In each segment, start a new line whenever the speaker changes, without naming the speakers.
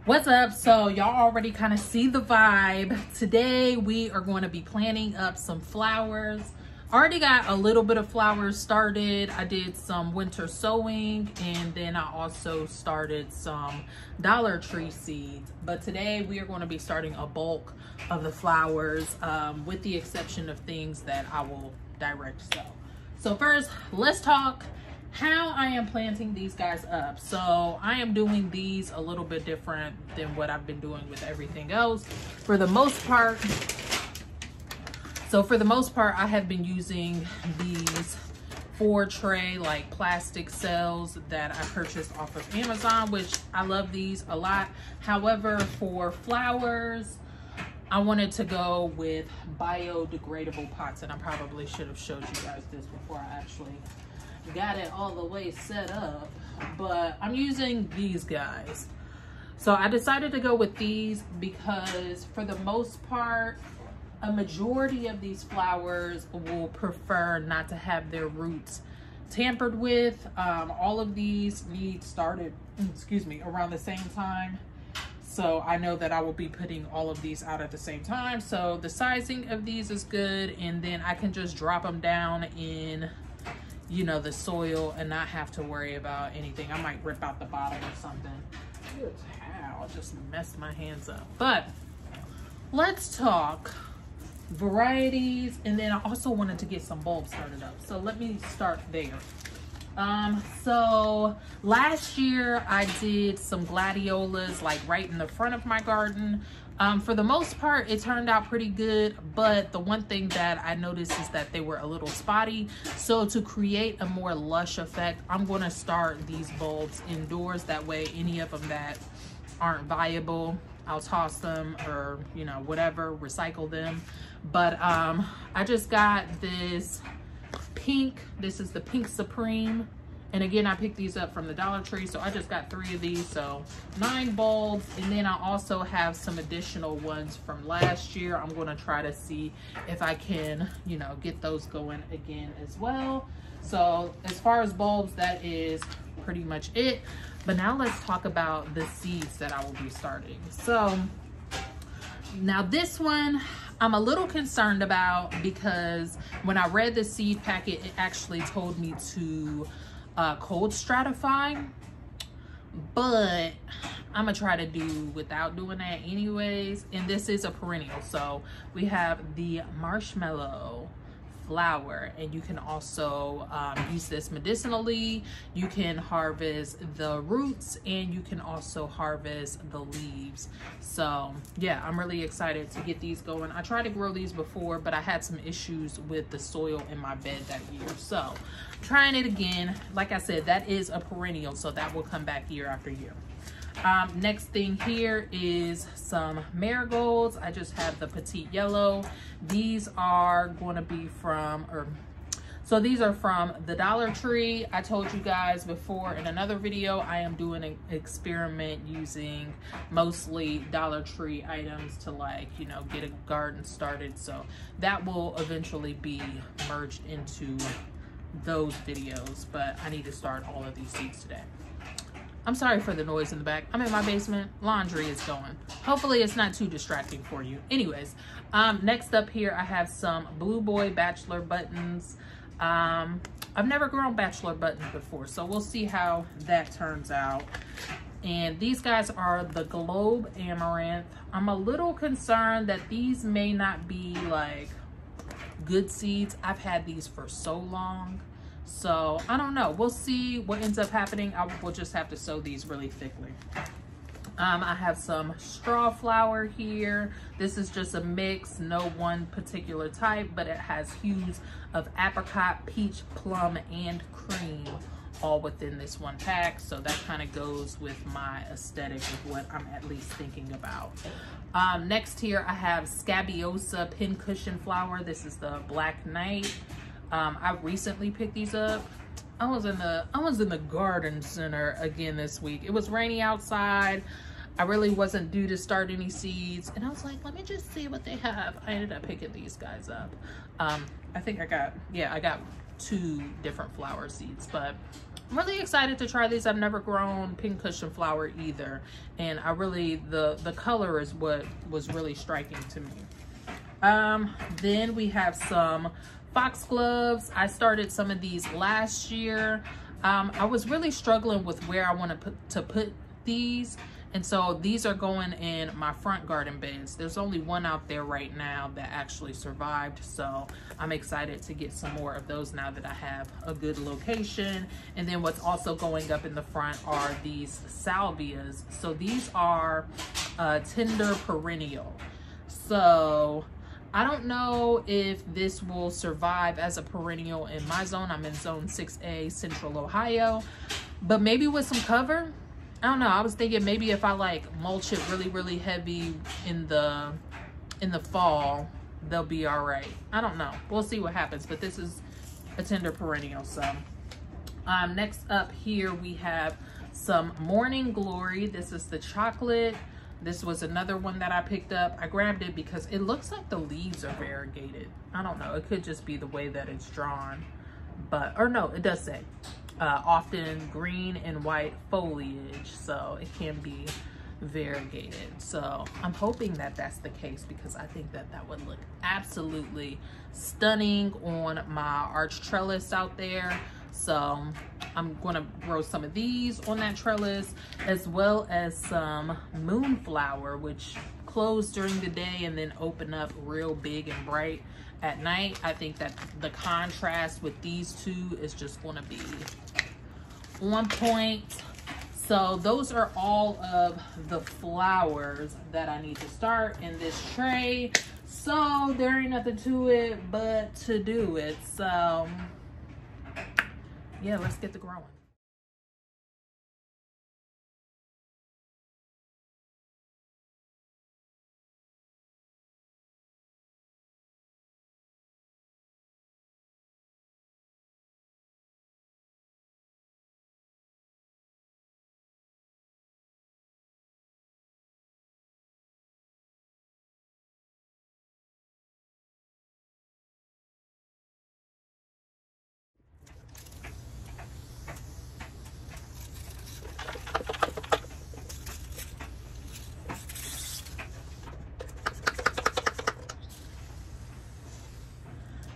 What's up? So y'all already kind of see the vibe. Today we are going to be planting up some flowers. Already got a little bit of flowers started. I did some winter sowing, and then I also started some Dollar Tree seeds. But today we are going to be starting a bulk of the flowers, with the exception of things that I will direct sow. So first, let's talk how I am planting these guys up. So I am doing these a little bit different than what I've been doing with everything else. For the most part, I have been using these 4-tray like plastic cells that I purchased off of Amazon, which I love these a lot. However, for flowers, I wanted to go with biodegradable pots, and I probably should have showed you guys this before I actually got it all the way set up, but I'm using these guys. So I decided to go with these because for the most part, a majority of these flowers will prefer not to have their roots tampered with. All of these need started, around the same time. So I know that I will be putting all of these out at the same time. So the sizing of these is good, and then I can just drop them down in, you know, the soil and not have to worry about anything. I might rip out the bottom or something. Good how, just messed my hands up. But let's talk varieties, and then I also wanted to get some bulbs started up. So let me start there. So last year I did some gladiolas like right in the front of my garden. For the most part, it turned out pretty good, but the one thing that I noticed is that they were a little spotty. So to create a more lush effect, I'm going to start these bulbs indoors. That way, any of them that aren't viable, I'll toss them or, you know, whatever, recycle them. But I just got this pink. This is the Pink Supreme. And again, I picked these up from the Dollar Tree. So I just got 3 of these, so 9 bulbs. And then I also have some additional ones from last year. I'm gonna try to see if I can, you know, get those going again as well. So as far as bulbs, that is pretty much it. But now let's talk about the seeds that I will be starting. So now this one, I'm a little concerned about because when I read the seed packet, it actually told me to cold stratify, but I'm gonna try to do without doing that anyways. And this is a perennial, so we have the marshmallow flower, and you can also use this medicinally. You can harvest the roots, and you can also harvest the leaves. So yeah, I'm really excited to get these going. I tried to grow these before, but I had some issues with the soil in my bed that year, so trying it again. Like I said, that is a perennial, so that will come back year after year. Next thing here is some marigolds. I just have the petite yellow. These are going to be from, these are from the Dollar Tree. I told you guys before in another video, I am doing an experiment using mostly Dollar Tree items to, like, you know, get a garden started. So that will eventually be merged into those videos, but I need to start all of these seeds today. I'm sorry for the noise in the back. I'm in my basement. Laundry is going. Hopefully it's not too distracting for you. Anyways, next up here, I have some Blue Boy Bachelor buttons. I've never grown Bachelor buttons before, so we'll see how that turns out. And these guys are the Globe Amaranth. I'm a little concerned that these may not be like good seeds. I've had these for so long. So I don't know, we'll see what ends up happening. We'll just have to sow these really thickly. I have some straw flower here. This is just a mix, no one particular type, but it has hues of apricot, peach, plum, and cream all within this one pack. So that kind of goes with my aesthetic of what I'm at least thinking about. Next here, I have Scabiosa Pincushion flower. This is the Black Knight. I recently picked these up. I was in the garden center again this week. It was rainy outside. I really wasn't due to start any seeds, and I was like, let me just see what they have. I ended up picking these guys up. I think I got 2 different flower seeds, but I'm really excited to try these. I've never grown pincushion flower either, and I really, the color is what was really striking to me. Then we have some foxgloves. I started some of these last year. I was really struggling with where I want to put these, and so these are going in my front garden beds. There's only one out there right now that actually survived, so I'm excited to get some more of those now that I have a good location. And then what's also going up in the front are these salvias. So these are tender perennial. So I don't know if this will survive as a perennial in my zone. I'm in zone 6A, Central Ohio, but maybe with some cover. I don't know. I was thinking maybe if I like mulch it really, really heavy in the fall, they'll be all right. I don't know. We'll see what happens, but this is a tender perennial. So next up here, we have some Morning Glory. This is the chocolate. This was another one that I picked up. I grabbed it because it looks like the leaves are variegated. I don't know. It could just be the way that it's drawn, but, or no, it does say often green and white foliage, so it can be variegated. So I'm hoping that that's the case, because I think that that would look absolutely stunning on my arch trellis out there. So I'm gonna grow some of these on that trellis, as well as some moonflower, which close during the day and then open up real big and bright at night. I think that the contrast with these two is just gonna be on point. So those are all of the flowers that I need to start in this tray. So there ain't nothing to it but to do it. So yeah, let's get to growing.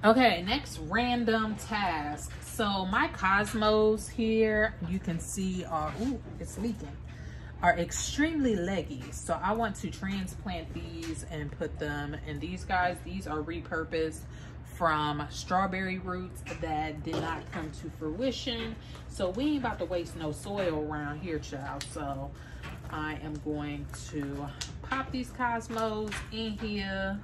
Okay, next random task. So my cosmos here, you can see are, ooh, it's leaking, are extremely leggy. So I want to transplant these and put them in these guys. These are repurposed from strawberry roots that did not come to fruition. So we ain't about to waste no soil around here, child. So I am going to pop these cosmos in here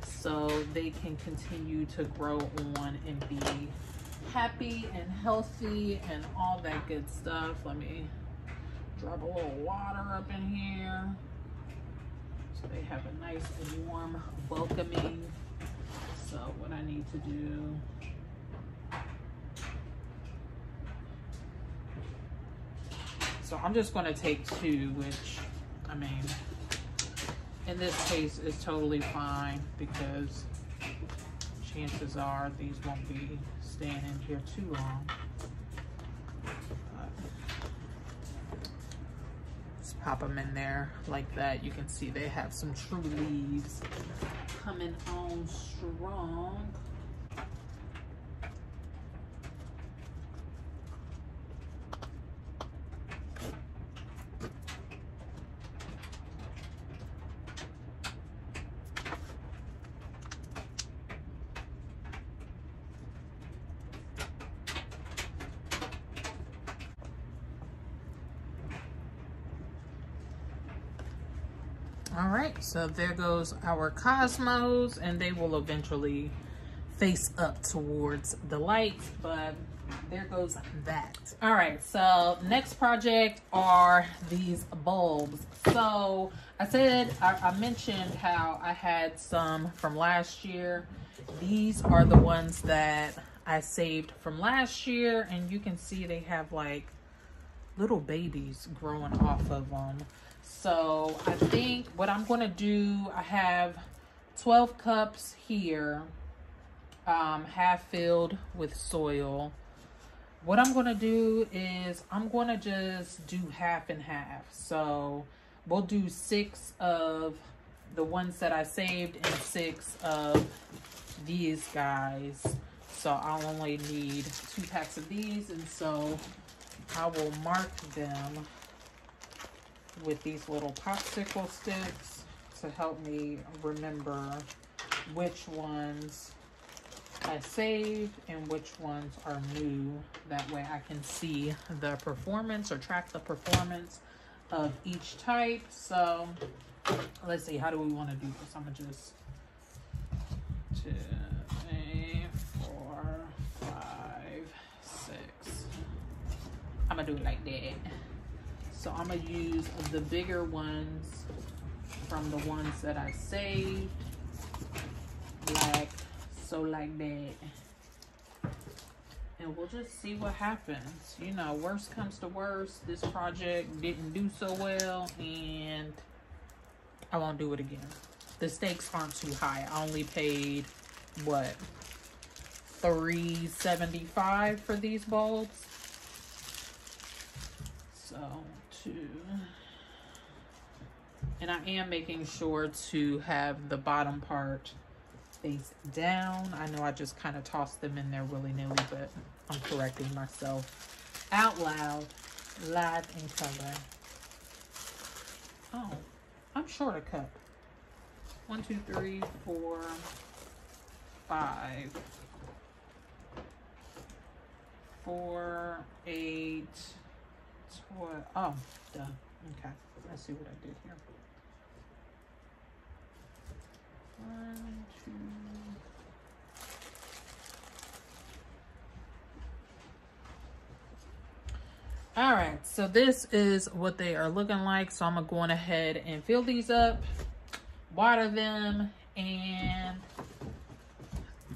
so they can continue to grow on and be happy and healthy and all that good stuff. Let me drop a little water up in here so they have a nice and warm welcoming. So what I need to do, so I'm just going to take two, which, I mean, in this case is totally fine, because chances are these won't be staying in here too long. But let's pop them in there like that. You can see they have some true leaves coming on strong. All right, so there goes our cosmos, and they will eventually face up towards the light, but there goes that. All right, so next project are these bulbs. So I said, I mentioned how I had some from last year. These are the ones that I saved from last year, and you can see they have like little babies growing off of them. So I think what I'm going to do, I have 12 cups here, half filled with soil. what I'm going to do is I'm going to just do half and half. So we'll do 6 of the ones that I saved and 6 of these guys. So I'll only need 2 packs of these, and so I will mark them with these little popsicle sticks to help me remember which ones I saved and which ones are new. That way I can see the performance or track the performance of each type. So let's see, how do we want to do this? I'm gonna just 2, 3, 4, 5, 6. I'm gonna do it like that. So I'm gonna use the bigger ones from the ones that I saved, like so, like that. And we'll just see what happens. You know, worst comes to worst, this project didn't do so well and I won't do it again. The stakes aren't too high. I only paid, what, $3.75 for these bulbs. So 2. And I am making sure to have the bottom part face down. I know I just kind of tossed them in there willy-nilly, but I'm correcting myself out loud, live in color. Oh, I'm short a cup. 1, 2, 3, 4, 5, 4, 8, 12. Oh, duh. Okay, let's see what I did here. 1, 2. All right, so this is what they are looking like. So I'm gonna go on ahead and fill these up, water them, and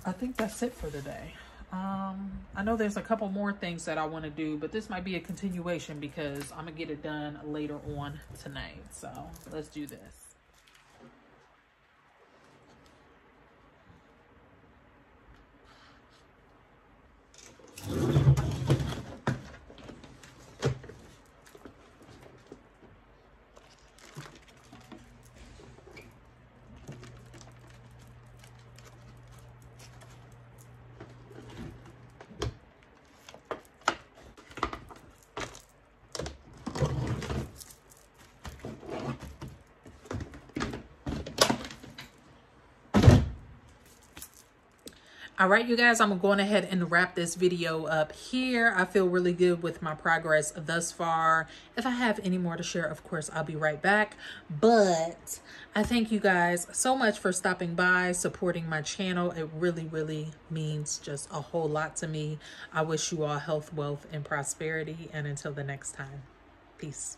I think that's it for today. I know there's a couple more things that I want to do, but this might be a continuation because I'm gonna get it done later on tonight. So let's do this. All right, you guys, I'm going ahead and wrap this video up here. I feel really good with my progress thus far. If I have any more to share, of course, I'll be right back. But I thank you guys so much for stopping by, supporting my channel. It really, really means just a whole lot to me. I wish you all health, wealth, and prosperity. And until the next time, peace.